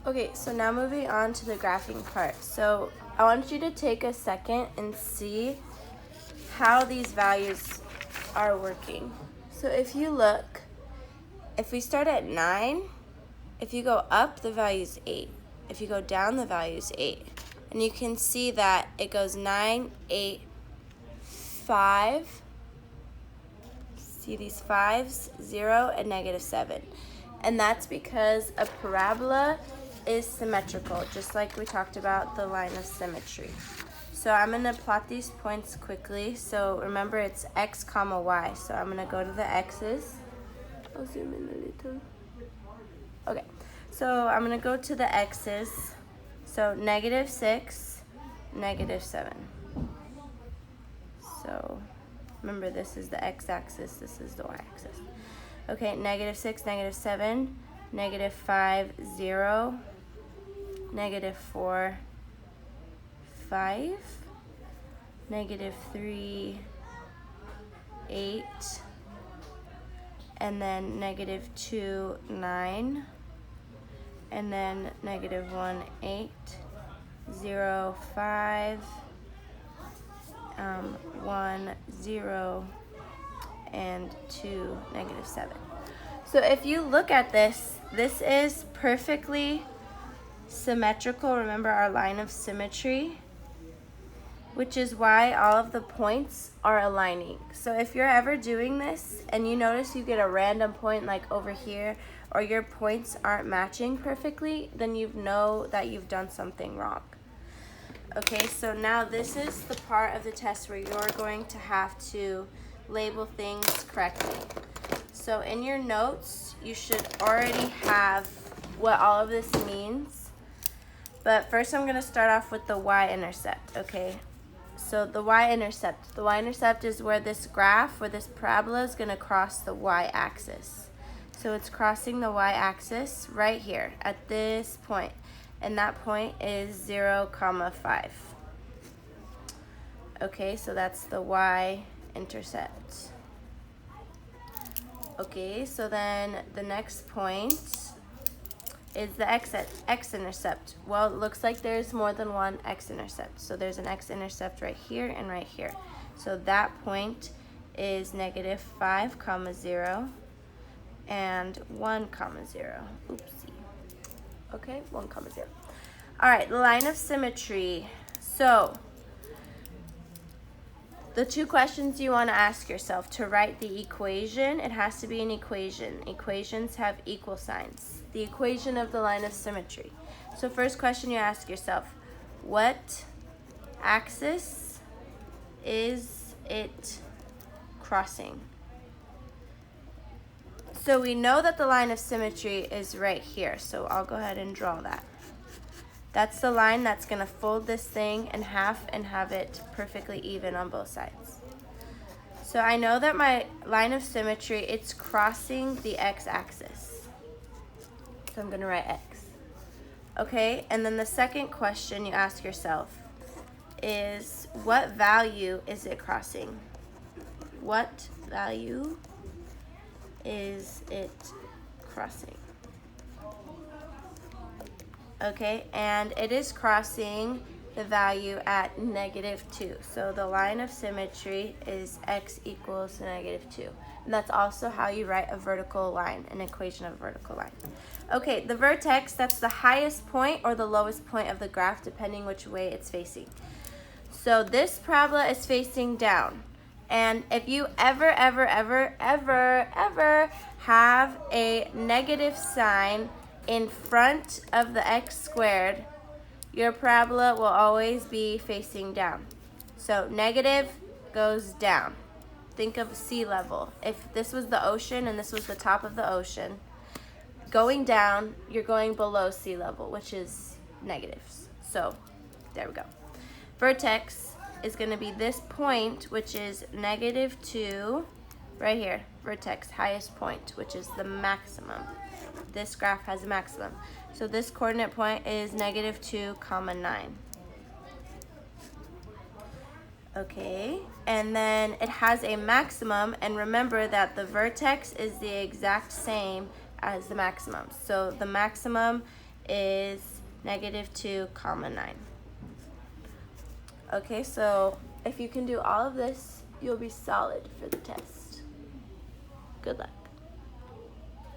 Okay, so now moving on to the graphing part. So I want you to take a second and see how these values are working. So if you look, if we start at 9, if you go up, the value is 8. If you go down, the value is 8. And you can see that it goes 9, 8, 5. See these 5s, 0, and -7. And that's because a parabola is symmetrical, just like we talked about the line of symmetry. So I'm going to plot these points quickly. So remember, it's x comma y. So I'm going to go to the x's. I'll zoom in a little. Okay, so I'm going to go to the x's. So -6, -7. So remember, this is the x-axis, this is the y-axis. Okay, -6, -7, -5, 0, -4, 5, -3, 8, and then -2, 9, and then -1, 8, 0, 5, 1, 0, and 2, -7. So if you look at this, this is perfectly symmetrical. Remember our line of symmetry, which is why all of the points are aligning. So if you're ever doing this and you notice you get a random point like over here, or your points aren't matching perfectly, then you know that you've done something wrong. Okay, so now this is the part of the test where you're going to have to label things correctly. So in your notes, you should already have what all of this means. But first I'm going to start off with the y-intercept, okay? So the y-intercept is where this graph, where this parabola is going to cross the y-axis. So it's crossing the y-axis right here at this point. And that point is 0, 5. Okay, so that's the y-intercept. Okay, so then the next point is the x-intercept. Well, it looks like there's more than one x-intercept. So there's an x-intercept right here and right here. So that point is -5, 0, and 1, 0. Oopsie. Okay, 1, 0. All right, the line of symmetry. So the two questions you want to ask yourself to write the equation, it has to be an equation. Equations have equal signs. The equation of the line of symmetry. So first question you ask yourself, what axis is it crossing? So we know that the line of symmetry is right here, so I'll go ahead and draw that. That's the line that's going to fold this thing in half and have it perfectly even on both sides. So I know that my line of symmetry, it's crossing the x-axis. So I'm going to write x. Okay, and then the second question you ask yourself is, what value is it crossing? What value is it crossing? Okay, and it is crossing the value at -2. So the line of symmetry is x equals to -2. And that's also how you write a vertical line, an equation of a vertical line. Okay, the vertex, that's the highest point or the lowest point of the graph, depending which way it's facing. So this parabola is facing down. And if you ever have a negative sign in front of the x squared, your parabola will always be facing down. So negative goes down. Think of sea level. If this was the ocean and this was the top of the ocean, going down, you're going below sea level, which is negatives. So there we go. Vertex is going to be this point, which is -2, right here. Vertex, highest point, which is the maximum. This graph has a maximum. So this coordinate point is -2, 9. Okay, and then it has a maximum, and remember that the vertex is the exact same as the maximum. So the maximum is -2, 9. Okay, so if you can do all of this, you'll be solid for the test. Good luck.